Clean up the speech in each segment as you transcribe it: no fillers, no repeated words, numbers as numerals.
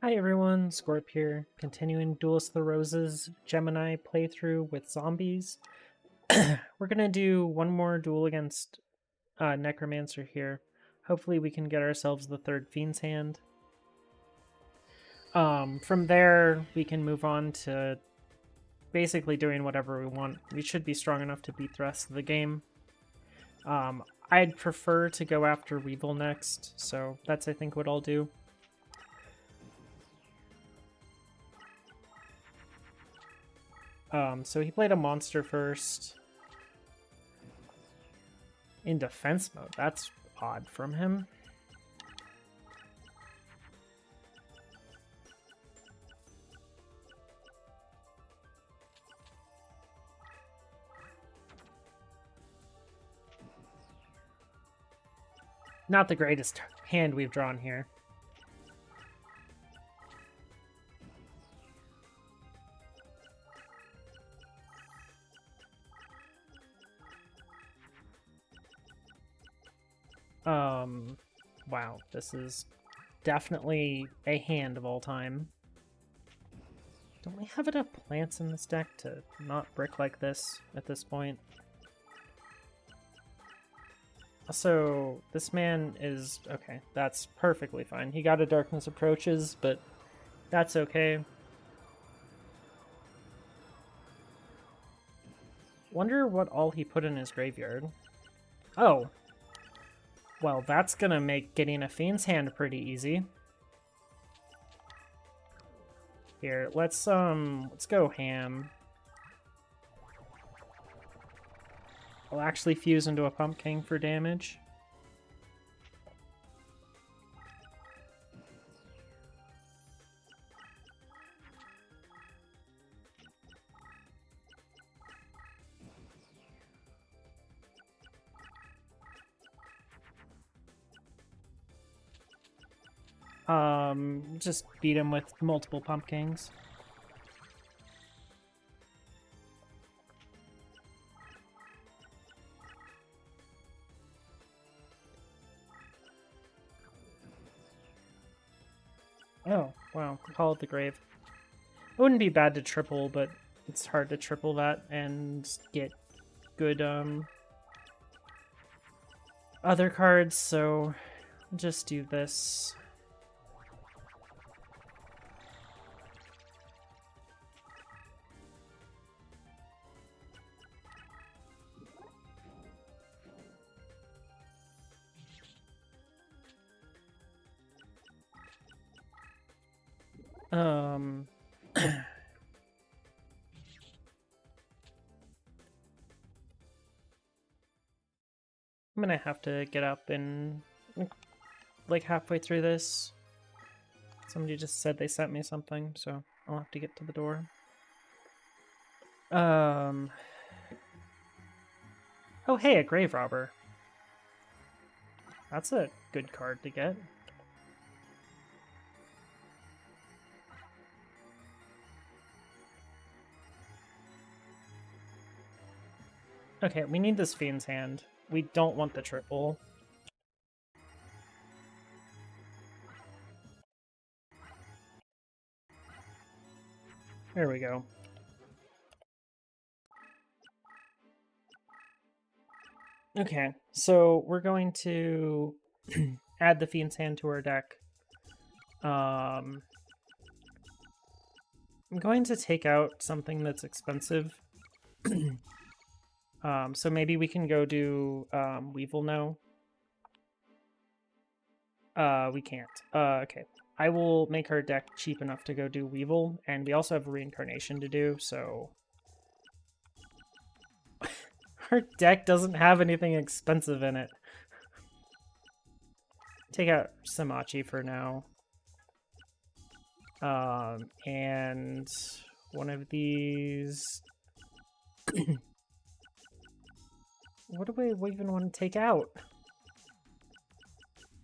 Hi everyone, Scorp here, continuing Duelist the Roses Gemini playthrough with zombies. We're gonna do one more duel against Necromancer here. Hopefully we can get ourselves the third Fiend's Hand. From there, we can move on to basically doing whatever we want. We should be strong enough to beat the rest of the game. I'd prefer to go after Weevil next, so that's I think what I'll do. So he played a monster first. In defense mode, that's odd from him. Not the greatest hand we've drawn here. Wow, this is definitely a hand of all time. Don't we have enough plants in this deck to not brick like this at this point? Also, this man is... okay, that's perfectly fine. He got a Darkness Approaches, but that's okay. Wonder what all he put in his graveyard. Oh. Well, that's gonna make getting a Fiend's Hand pretty easy. Here, let's go ham. I'll actually fuse into a Pumpkin for damage. Just beat him with multiple Pumpkins. Oh, wow. Call it the Grave. It wouldn't be bad to triple, but it's hard to triple that and get good, other cards, so just do this. I'm gonna have to get up and like halfway through this. Somebody just said they sent me something, so I'll have to get to the door. Oh hey, a Grave Robber. That's a good card to get. Okay, we need this Fiend's Hand. We don't want the triple. There we go. Okay, so we're going to add the Fiend's Hand to our deck. I'm going to take out something that's expensive. So maybe we can go do Weevil now. We can't. Okay. I will make our deck cheap enough to go do Weevil, and we also have a Reincarnation to do, so... our deck doesn't have anything expensive in it. Take out Samachi for now. And one of these... what do we even want to take out?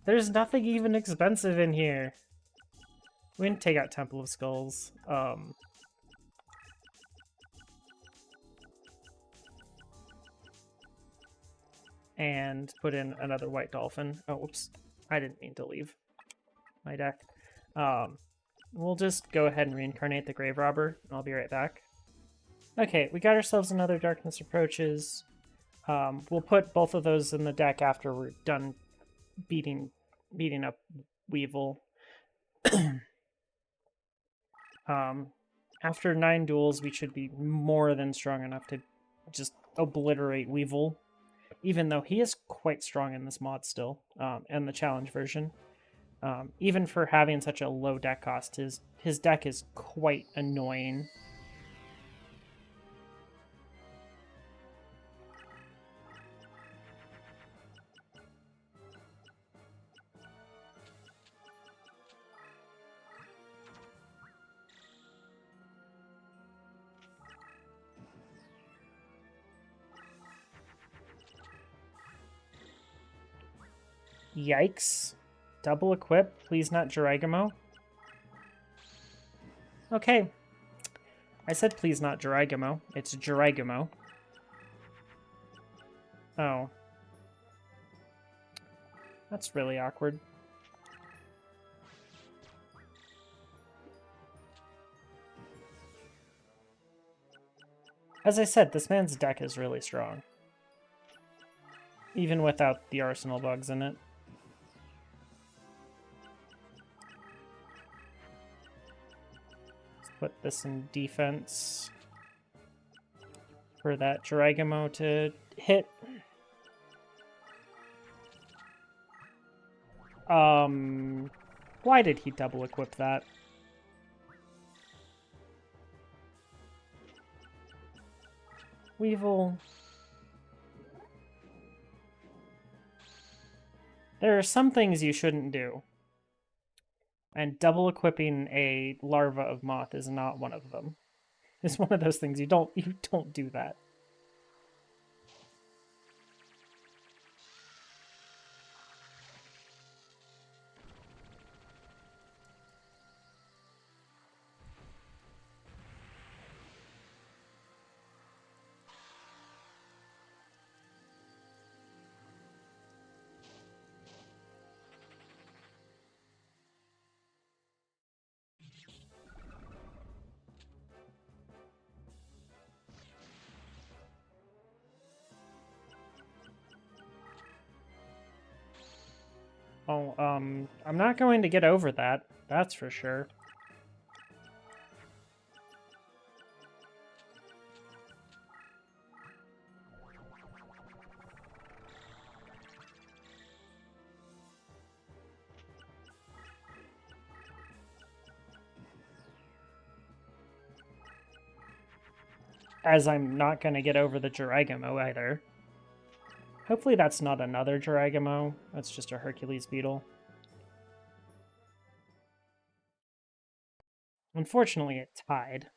There's nothing even expensive in here. We can take out Temple of Skulls. And put in another White Dolphin. Oh, whoops. I didn't mean to leave my deck. We'll just go ahead and reincarnate the Grave Robber, and I'll be right back. Okay, we got ourselves another Darkness Approaches. We'll put both of those in the deck after we're done beating up Weevil. After 9 duels, we should be more than strong enough to just obliterate Weevil, even though he is quite strong in this mod still, and the challenge version. Even for having such a low deck cost, his deck is quite annoying. Yikes. Double equip, please not Jiraiya. Okay. I said please not Jiraiya. It's Jiraiya. Oh. That's really awkward. As I said, this man's deck is really strong. Even without the arsenal bugs in it. Put this in defense for that Jiraiya to hit. Why did he double equip that? Weevil. There are some things you shouldn't do. And double equipping a larva of moth is not one of them. It's one of those things you don't do that. Oh, I'm not going to get over that. That's for sure. As I'm not going to get over the Jiraiya either. Hopefully that's not another Jiraiya. That's just a Hercules beetle. Unfortunately, it tied.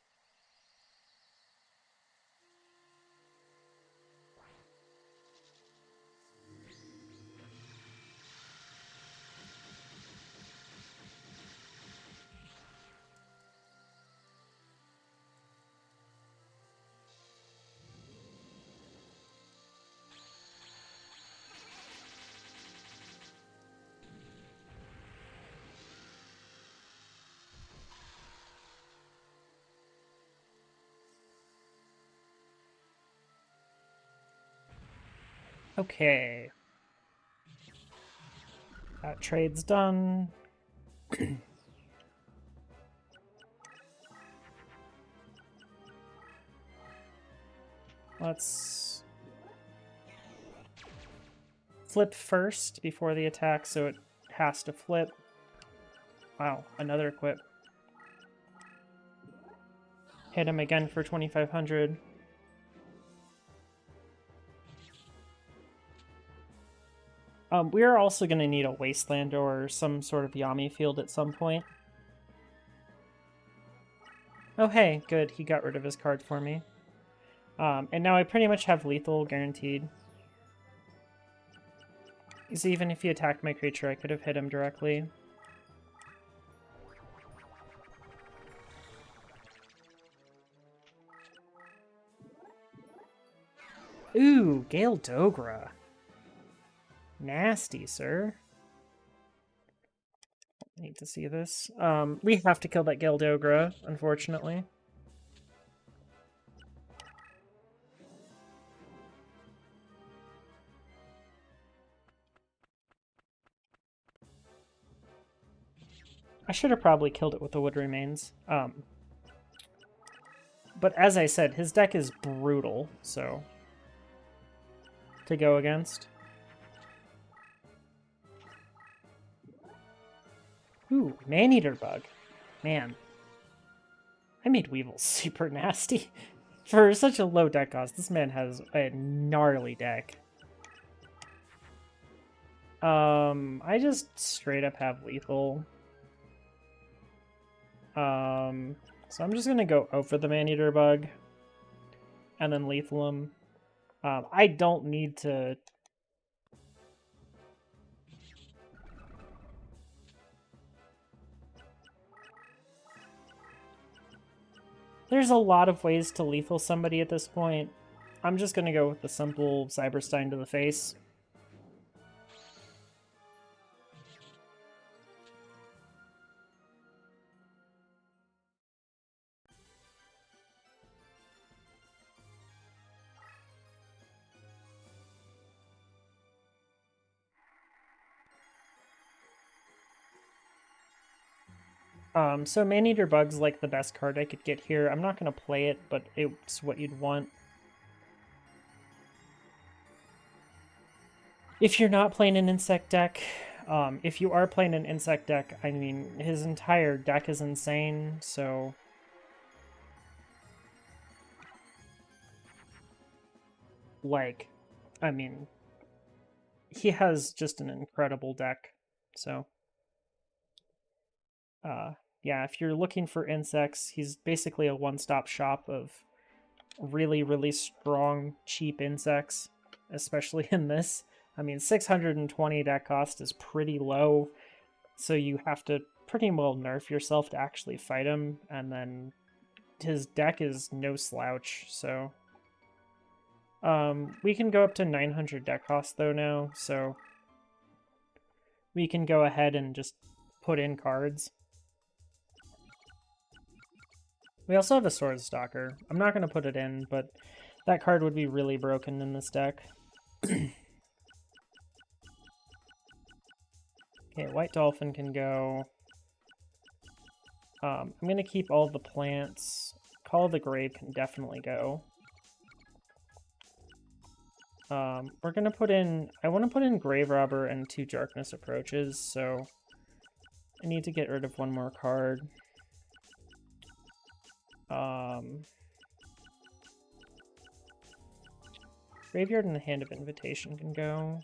Okay. That trade's done. Let's flip first before the attack, so it has to flip. Wow, another equip. Hit him again for 2,500. We are also going to need a Wasteland or some sort of Yami field at some point. Oh hey, good, he got rid of his card for me. And now I pretty much have lethal guaranteed. Because even if he attacked my creature, I could have hit him directly. Ooh, Gale Dogra. Nasty, sir. I need to see this. We have to kill that Gildogra, unfortunately. I should have probably killed it with the Wood Remains. But as I said, his deck is brutal, so to go against. Ooh, Maneater Bug. Man. I made Weevil super nasty. For such a low deck cost, this man has a gnarly deck. I just straight up have lethal. So I'm just gonna go over the Maneater Bug and then lethal him. I don't need to... There's a lot of ways to lethal somebody at this point. I'm just gonna go with the simple Cyberstein to the face. So Maneater Bug's like the best card I could get here. I'm not going to play it, but it's what you'd want. If you're not playing an insect deck, if you are playing an insect deck, I mean, his entire deck is insane, so... Like, I mean, he has just an incredible deck, so... yeah, if you're looking for insects, he's basically a one-stop shop of really, really strong, cheap insects, especially in this. I mean, 620 deck cost is pretty low, so you have to pretty well nerf yourself to actually fight him, and then his deck is no slouch, so... we can go up to 900 deck cost, though, now, so... we can go ahead and just put in cards. We also have a Sword Stalker. I'm not going to put it in, but that card would be really broken in this deck. Okay, White Dolphin can go. I'm going to keep all the plants. Call of the Grave can definitely go. We're going to put in... I want to put in Grave Robber and 2 Darkness Approaches, so I need to get rid of one more card. Graveyard and the Hand of Invitation can go.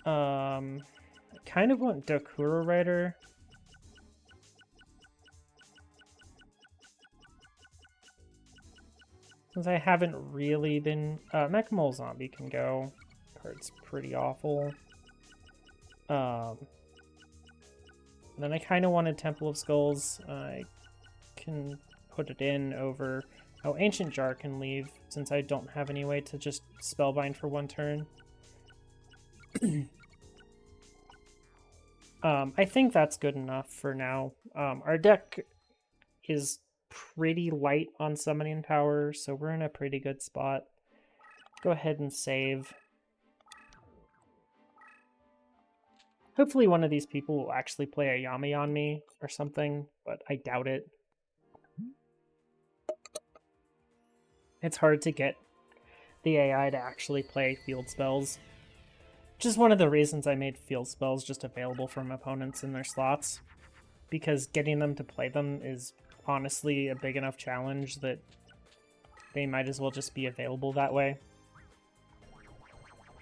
I kind of want Dokuro Rider. Since I haven't really been... Mech-Mole Zombie can go. Card's pretty awful. Then I kind of wanted Temple of Skulls. I can put it in over... Oh, Ancient Jar can leave, since I don't have any way to just Spellbind for one turn. I think that's good enough for now. Our deck is pretty light on summoning power, so we're in a pretty good spot. Go ahead and save. Hopefully one of these people will actually play a Yami on me or something, but I doubt it. It's hard to get the AI to actually play field spells. Which is one of the reasons I made field spells just available from opponents in their slots. Because getting them to play them is honestly a big enough challenge that they might as well just be available that way.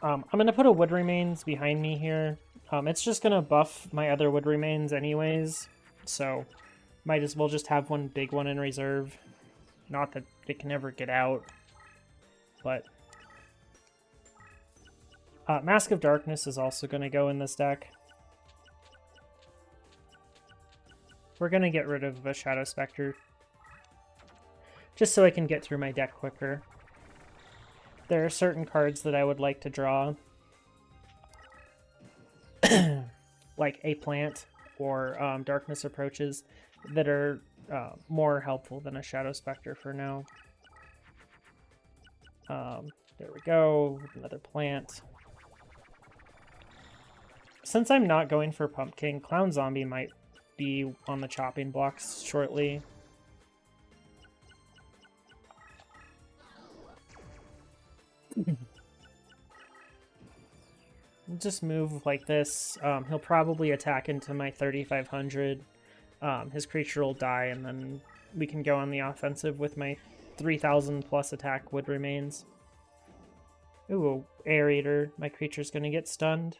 I'm going to put a Wood Remains behind me here. It's just going to buff my other Wood Remains anyways, so might as well just have one big one in reserve. Not that it can ever get out, but... Mask of Darkness is also going to go in this deck. We're going to get rid of a Shadow Spectre, just so I can get through my deck quicker. There are certain cards that I would like to draw. like a plant or darkness approaches that are more helpful than a Shadow Spectre for now. There we go, another plant. Since I'm not going for Pumpkin, Clown Zombie might be on the chopping blocks shortly. Just move like this. He'll probably attack into my 3,500. His creature will die, and then we can go on the offensive with my 3,000 plus attack wood remains. Ooh, Aerator. My creature's gonna get stunned.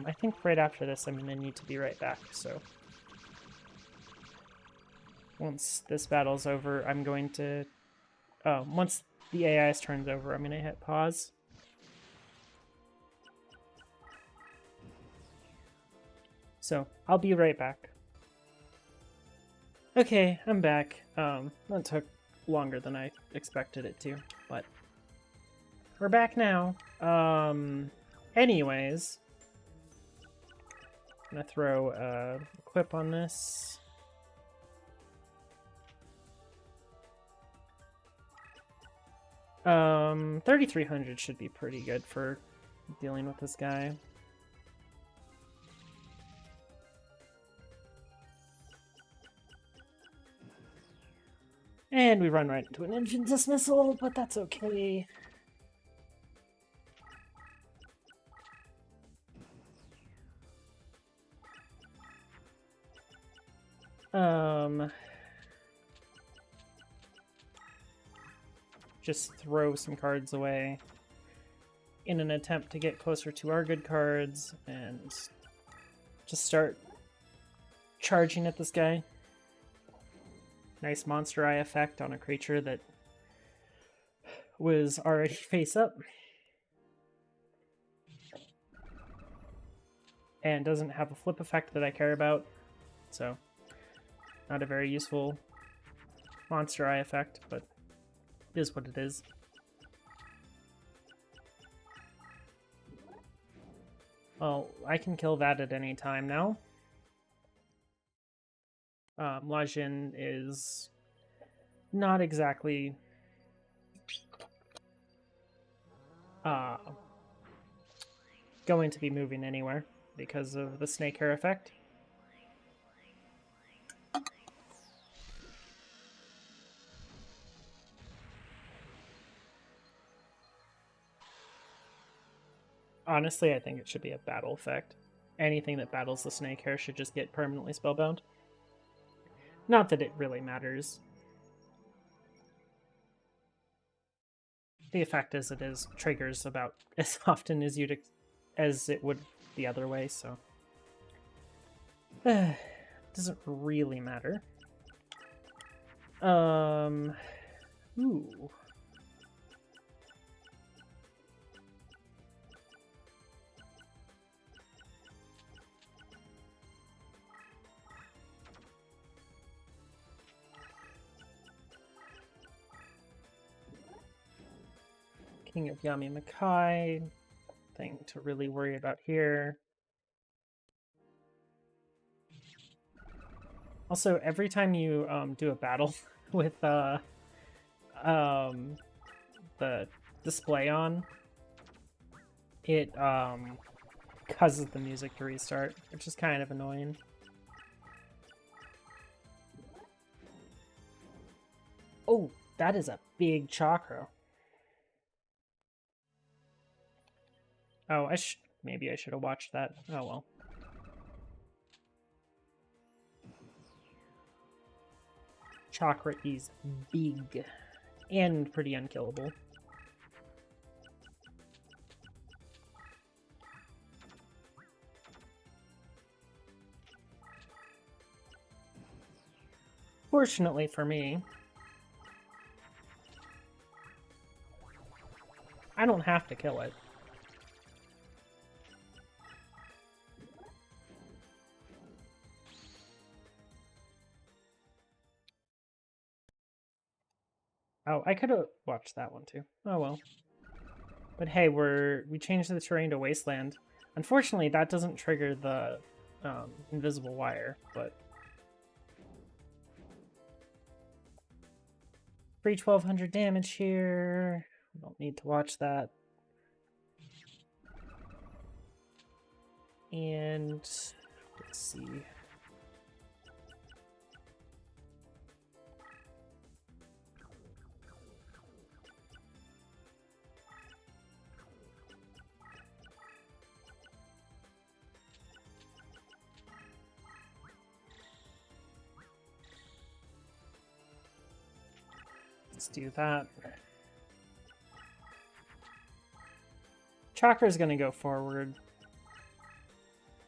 I think right after this I'm gonna need to be right back, so once this battle's over, I'm going to... once the AI's turn's over, I'm gonna hit pause. So, I'll be right back. Okay, I'm back. That took longer than I expected it to, but we're back now. Anyways, I'm gonna throw a equip on this. Um, 3,300 should be pretty good for dealing with this guy. And we run right into an engine dismissal, but that's okay. Just throw some cards away in an attempt to get closer to our good cards and just start charging at this guy. Nice Monster Eye effect on a creature that was already face up and doesn't have a flip effect that I care about, so not a very useful Monster Eye effect, but it is what it is. Well, I can kill that at any time now. Lajin is not exactly going to be moving anywhere because of the snake hair effect. Honestly, I think it should be a battle effect. Anything that battles the snake hair should just get permanently spellbound. Not that it really matters. The effect as it is triggers about as often as as it would the other way, so doesn't really matter. Ooh. King of Yami Makai. Thing to really worry about here. Also, every time you do a battle with the display on, it causes the music to restart, which is kind of annoying. Oh, that is a big chakra. Oh, maybe I should have watched that. Oh well. Chakra is big and pretty unkillable. Fortunately for me, I don't have to kill it. Oh, I could have watched that one too. Oh well. But hey, we changed the terrain to wasteland. Unfortunately, that doesn't trigger the invisible wire, but free 1200 damage here. We don't need to watch that. And let's see. Let's do that. Chakra's gonna go forward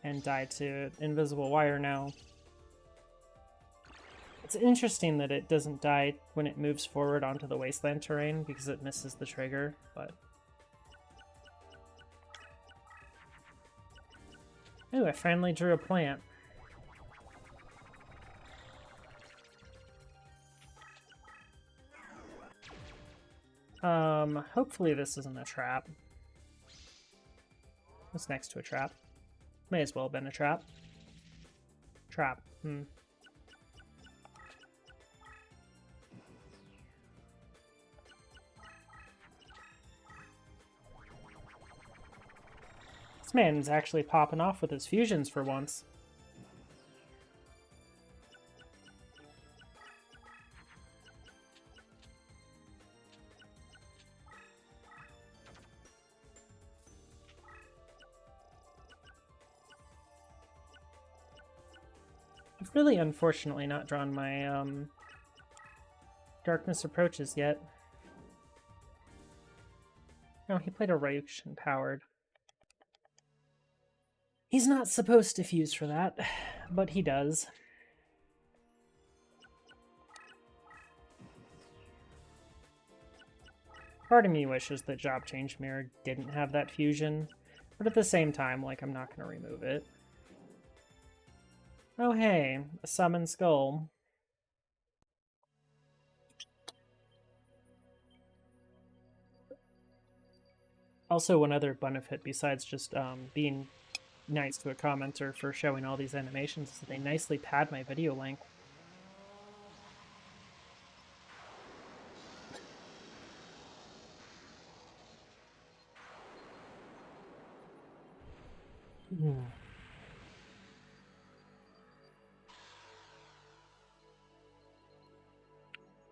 and die to invisible wire now. It's interesting that it doesn't die when it moves forward onto the wasteland terrain because it misses the trigger, but... Ooh, I finally drew a plant. Hopefully this isn't a trap. It's next to a trap. May as well have been a trap. Trap. This man's actually popping off with his fusions for once. I've really unfortunately not drawn my Darkness Approaches yet. No, he played a Roach and Powered. He's not supposed to fuse for that, but he does. Part of me wishes that Job Change Mirror didn't have that fusion, but at the same time, like, I'm not going to remove it. Oh hey, a Summon Skull. Also, one other benefit besides just being nice to a commenter for showing all these animations is that they nicely pad my video length.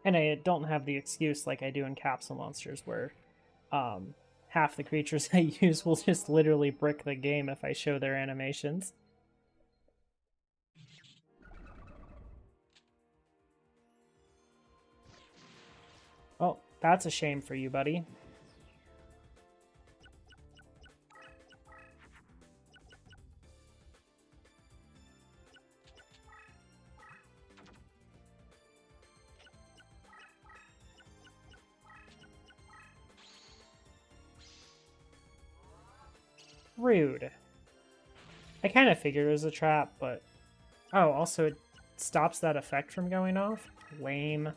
And I don't have the excuse like I do in Capsule Monsters where half the creatures I use will just literally brick the game if I show their animations. Oh, that's a shame for you, buddy. Rude. I kind of figured it was a trap, but... Oh, also it stops that effect from going off? Lame.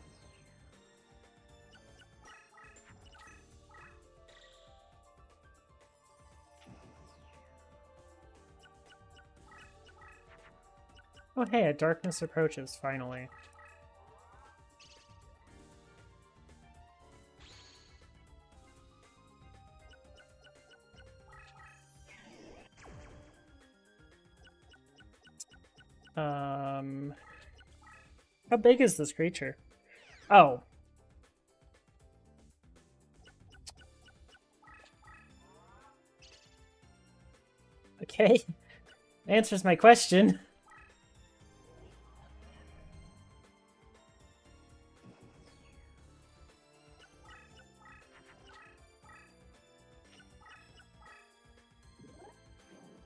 Oh hey, a Darkness Approaches, finally. How big is this creature? Oh. Okay. Answers my question.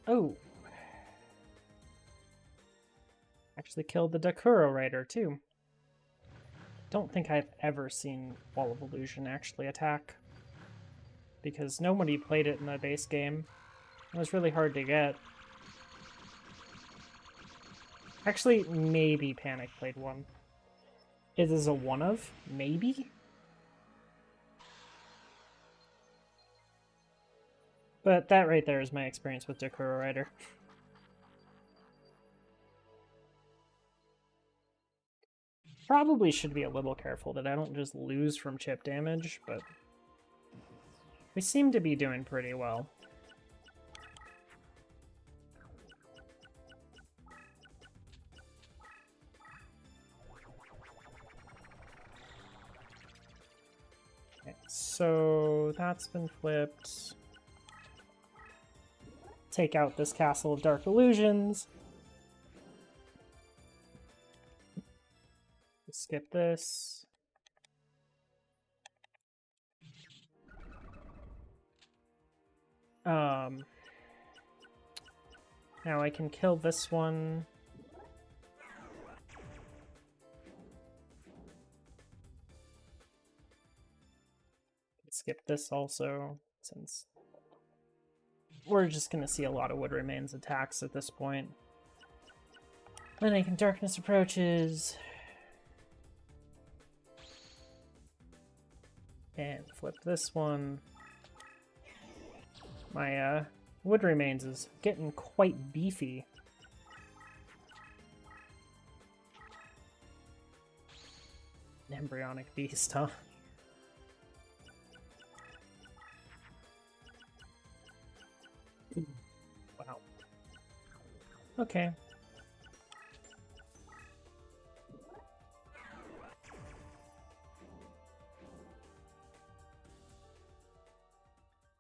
Oh. Actually killed the Dakuro Rider, too. Don't think I've ever seen Wall of Illusion actually attack. because nobody played it in the base game. It was really hard to get. Actually, maybe Panic played one. It is a one of? Maybe? But that right there is my experience with Dakura Rider. Probably should be a little careful that I don't just lose from chip damage, but we seem to be doing pretty well. Okay, so that's been flipped. Take out this Castle of Dark Illusions. Skip this. Now I can kill this one. Skip this also, since we're just going to see a lot of Wood Remains attacks at this point. Then I can Darkness Approaches. And flip this one. My Wood Remains is getting quite beefy. An Embryonic Beast, huh? Wow. Okay.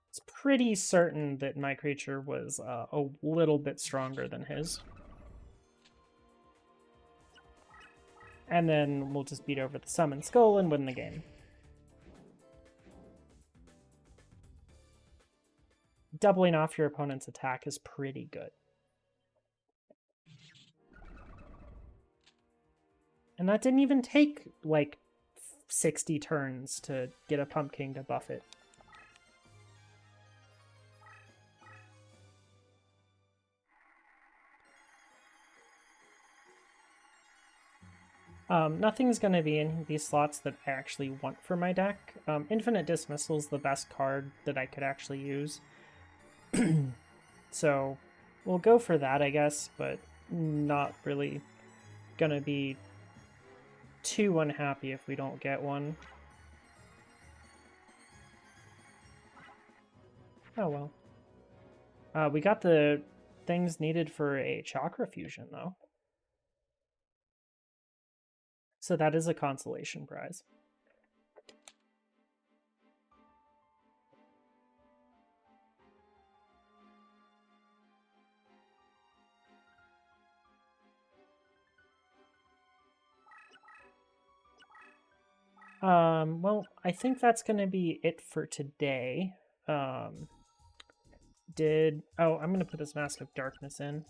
It's pretty certain that my creature was a little bit stronger than his. And then we'll just beat over the Summon Skull and win the game. Doubling off your opponent's attack is pretty good. And that didn't even take, like, 60 turns to get a Pumpkin to buff it. Nothing's going to be in these slots that I actually want for my deck. Infinite Dismissal is the best card that I could actually use. So we'll go for that, I guess, but not really going to be too unhappy if we don't get one. Oh well. We got the things needed for a Chakra Fusion, though. So that is a consolation prize. Well, I think that's going to be it for today. Oh, I'm going to put this Mask of Darkness in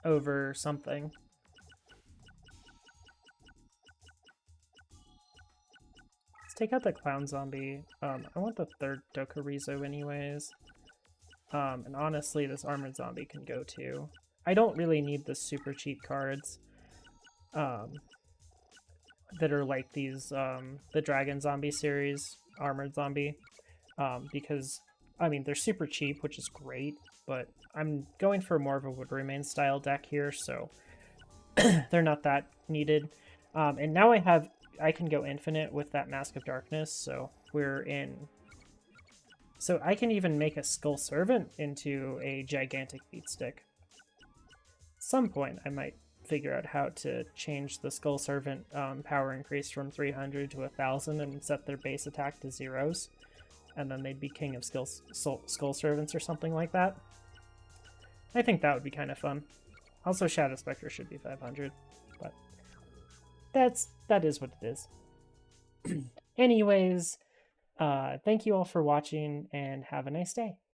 over something. Let's take out the Clown Zombie. I want the third Dokurizo anyways. And honestly, this Armored Zombie can go too. I don't really need the super cheap cards. That are like these, the Dragon Zombie series, Armored Zombie, because, I mean, they're super cheap, which is great, but I'm going for more of a Wood Remain style deck here, so they're not that needed. And now I can go infinite with that Mask of Darkness, so we're in. So I can even make a Skull Servant into a gigantic beatstick. At some point, I might figure out how to change the Skull Servant power increase from 300 to 1000 and set their base attack to zeros. And then they'd be King of Skull Servants or something like that. I think that would be kind of fun. Also, Shadow Spectre should be 500, but that is what it is. Anyways, thank you all for watching and have a nice day.